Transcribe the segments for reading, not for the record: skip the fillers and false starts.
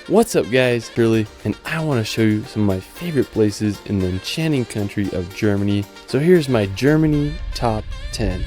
What's up guys, Shirley, and I want to show you some of my favorite places in the enchanting country of Germany. So here's my Germany top 10.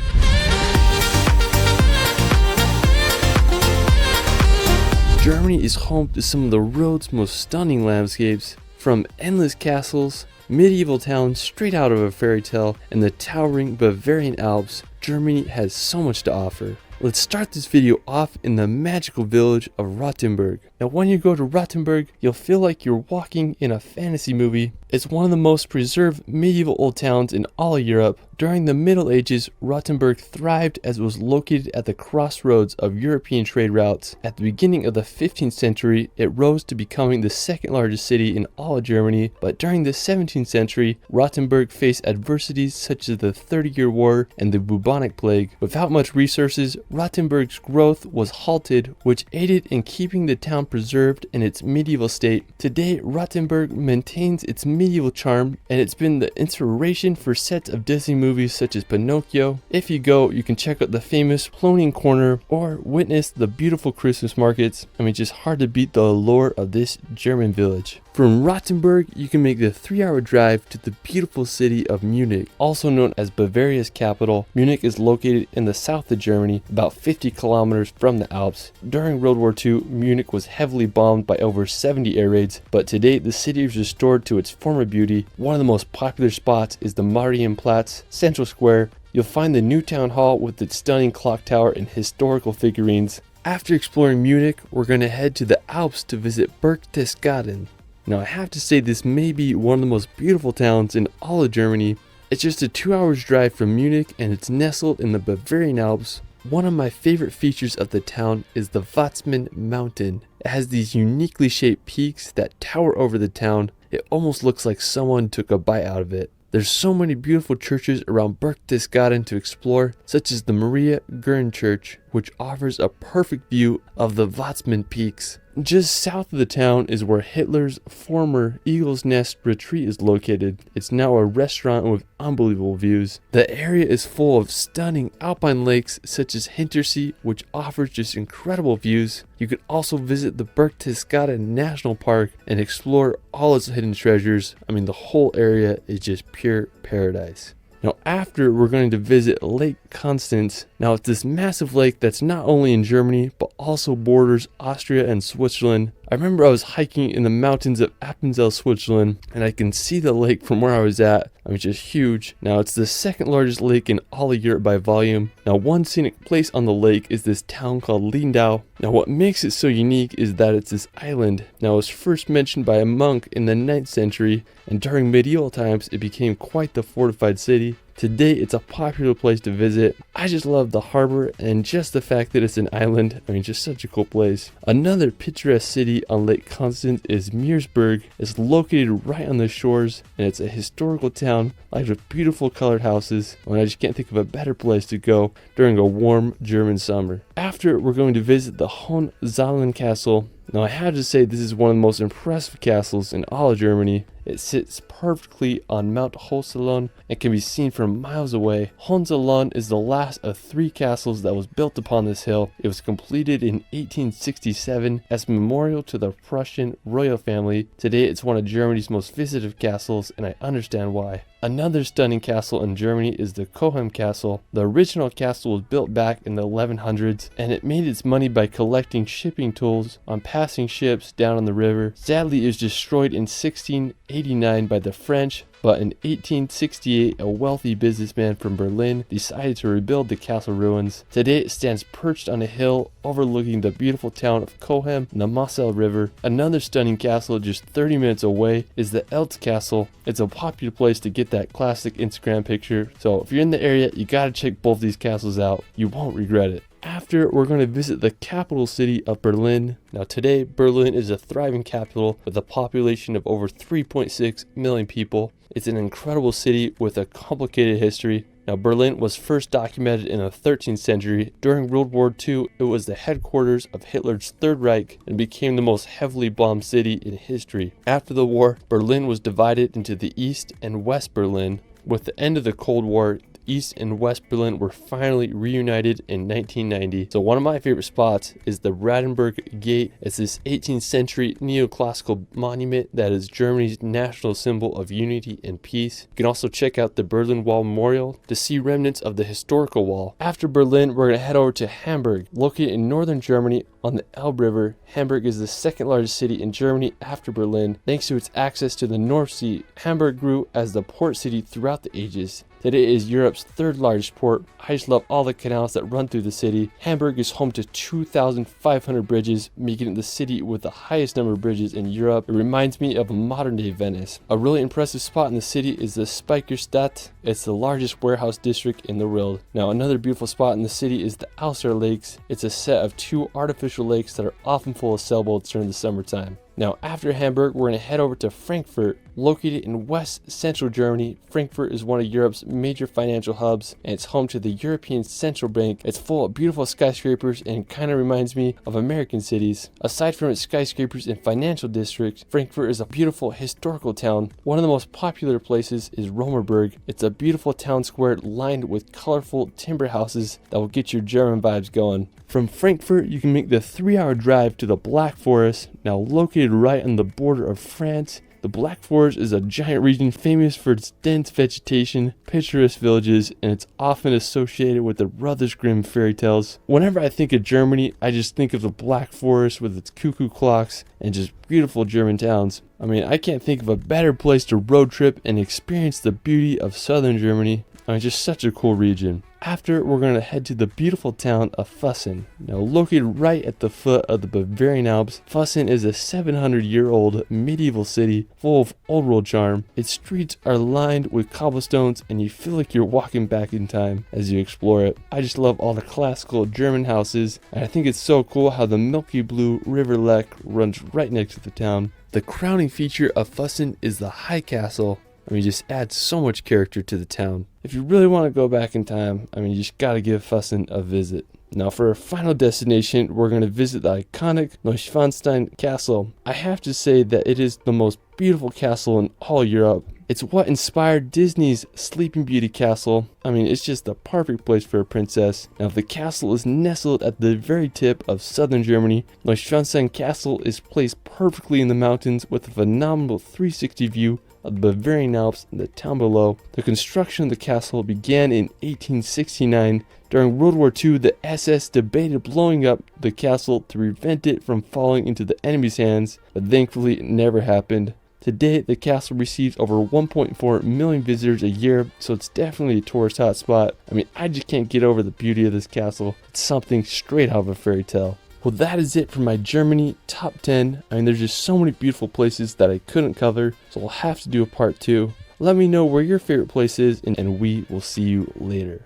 Germany is home to some of the world's most stunning landscapes, from endless castles, medieval towns straight out of a fairy tale, and the towering Bavarian Alps. Germany has so much to offer. Let's start this video off in the magical village of Rothenburg. Now when you go to Rothenburg, you'll feel like you're walking in a fantasy movie. It's one of the most preserved medieval old towns in all of Europe. During the Middle Ages, Rothenburg thrived as it was located at the crossroads of European trade routes. At the beginning of the 15th century, it rose to becoming the second largest city in all of Germany, but during the 17th century, Rothenburg faced adversities such as the 30-Year War and the bubonic plague. Without much resources, Rothenburg's growth was halted, which aided in keeping the town preserved in its medieval state. Today, Rothenburg maintains its medieval charm, and it's been the inspiration for sets of Disney movies such as Pinocchio. If you go, you can check out the famous Plowing Corner or witness the beautiful Christmas markets. I mean, it's just hard to beat the allure of this German village. From Rothenburg, you can make the 3-hour drive to the beautiful city of Munich, also known as Bavaria's capital. Munich is located in the south of Germany, about 50 kilometers from the Alps. During World War II, Munich was heavily bombed by over 70 air raids, but today the city is restored to its former beauty. One of the most popular spots is the Marienplatz Central Square. You'll find the new town hall with its stunning clock tower and historical figurines. After exploring Munich, we're going to head to the Alps to visit Berchtesgaden. Now I have to say this may be one of the most beautiful towns in all of Germany. It's just a 2 hours drive from Munich and it's nestled in the Bavarian Alps. One of my favorite features of the town is the Watzmann Mountain. It has these uniquely shaped peaks that tower over the town. It almost looks like someone took a bite out of it. There's so many beautiful churches around Berchtesgaden to explore, such as the Maria Gern Church, which offers a perfect view of the Watzmann peaks. Just south of the town is where Hitler's former Eagle's Nest retreat is located. It's now a restaurant with unbelievable views. The area is full of stunning alpine lakes such as Hintersee, which offers just incredible views. You could also visit the Berchtesgaden National Park and explore all its hidden treasures. I mean, the whole area is just pure paradise. Now after, we're going to visit Lake Constance. Now it's this massive lake that's not only in Germany but also borders Austria and Switzerland. I remember I was hiking in the mountains of Appenzell, Switzerland, and I can see the lake from where I was at. I mean, it's just huge. Now it's the second largest lake in all of Europe by volume. Now one scenic place on the lake is this town called Lindau. Now what makes it so unique is that it's this island. Now it was first mentioned by a monk in the 9th century, and during medieval times it became quite the fortified city. Today it's a popular place to visit. I just love the harbor and just the fact that it's an island. I mean, just such a cool place. Another picturesque city on Lake Constance is Meersburg. It's located right on the shores, and it's a historical town lined with beautiful colored houses. And I just can't think of a better place to go during a warm German summer. After, we're going to visit the Hohenzollern Castle. Now I have to say this is one of the most impressive castles in all of Germany. It sits perfectly on Mount Hohenzollern and can be seen from miles away. Hohenzollern is the last of 3 castles that was built upon this hill. It was completed in 1867 as a memorial to the Prussian royal family. Today it's one of Germany's most visited castles, and I understand why. Another stunning castle in Germany is the Cohem Castle. The original castle was built back in the 1100s, and it made its money by collecting shipping tools on passing ships down on the river. Sadly, it was destroyed in 1689 by the French, but in 1868 a wealthy businessman from Berlin decided to rebuild the castle ruins. Today it stands perched on a hill overlooking the beautiful town of Cohem and the Moselle River. Another stunning castle just 30 minutes away is the Eltz Castle. It's a popular place to get that classic Instagram picture, so if you're in the area, you gotta check both these castles out. You won't regret it. After, we're going to visit the capital city of Berlin. Now today, Berlin is a thriving capital with a population of over 3.6 million people. It's an incredible city with a complicated history. Now Berlin was first documented in the 13th century. During World War II, it was the headquarters of Hitler's Third Reich and became the most heavily bombed city in history. After the war, Berlin was divided into the East and West Berlin. With the end of the Cold War, East and West Berlin were finally reunited in 1990. So one of my favorite spots is the Brandenburg Gate. It's this 18th century neoclassical monument that is Germany's national symbol of unity and peace. You can also check out the Berlin Wall Memorial to see remnants of the historical wall. After Berlin, we're going to head over to Hamburg. Located in northern Germany on the Elbe River, Hamburg is the second largest city in Germany after Berlin. Thanks to its access to the North Sea, Hamburg grew as the port city throughout the ages. Today it is Europe's third largest port. I just love all the canals that run through the city. Hamburg is home to 2,500 bridges, making it the city with the highest number of bridges in Europe. It reminds me of a modern day Venice. A really impressive spot in the city is the Speicherstadt. It's the largest warehouse district in the world. Now another beautiful spot in the city is the Auster Lakes. It's a set of 2 artificial lakes that are often full of sailboats during the summertime. Now after Hamburg, we're going to head over to Frankfurt. Located in west central Germany, Frankfurt is one of Europe's major financial hubs, and it's home to the European Central Bank. It's full of beautiful skyscrapers and kind of reminds me of American cities. Aside from its skyscrapers and financial district, Frankfurt is a beautiful historical town. One of the most popular places is Romerberg. It's a beautiful town square lined with colorful timber houses that will get your German vibes going. From Frankfurt, you can make the 3-hour drive to the Black Forest, now located right on the border of France. The Black Forest is a giant region famous for its dense vegetation, picturesque villages, and it's often associated with the Brothers Grimm fairy tales. Whenever I think of Germany, I just think of the Black Forest with its cuckoo clocks and just beautiful German towns. I mean, I can't think of a better place to road trip and experience the beauty of southern Germany. I mean, just such a cool region. After, we're going to head to the beautiful town of Füssen. Now located right at the foot of the Bavarian Alps, Füssen is a 700-year-old medieval city full of old world charm. Its streets are lined with cobblestones and you feel like you're walking back in time as you explore it. I just love all the classical German houses, and I think it's so cool how the milky blue River Lech runs right next to the town. The crowning feature of Füssen is the High Castle. I mean, it just adds so much character to the town. If you really want to go back in time, I mean, you just gotta give Füssen a visit. Now for our final destination, we're going to visit the iconic Neuschwanstein Castle. I have to say that it is the most beautiful castle in all Europe. It's what inspired Disney's Sleeping Beauty castle. I mean, it's just the perfect place for a princess. Now, the castle is nestled at the very tip of southern Germany. Neuschwanstein Castle is placed perfectly in the mountains with a phenomenal 360 view of the Bavarian Alps and the town below. The construction of the castle began in 1869. During World War II, the SS debated blowing up the castle to prevent it from falling into the enemy's hands, but thankfully it never happened. Today, the castle receives over 1.4 million visitors a year, so it's definitely a tourist hotspot. I mean, I just can't get over the beauty of this castle. It's something straight out of a fairy tale. Well, that is it for my Germany top 10. I mean, there's just so many beautiful places that I couldn't cover, so I'll have to do a part 2. Let me know where your favorite place is, and we will see you later.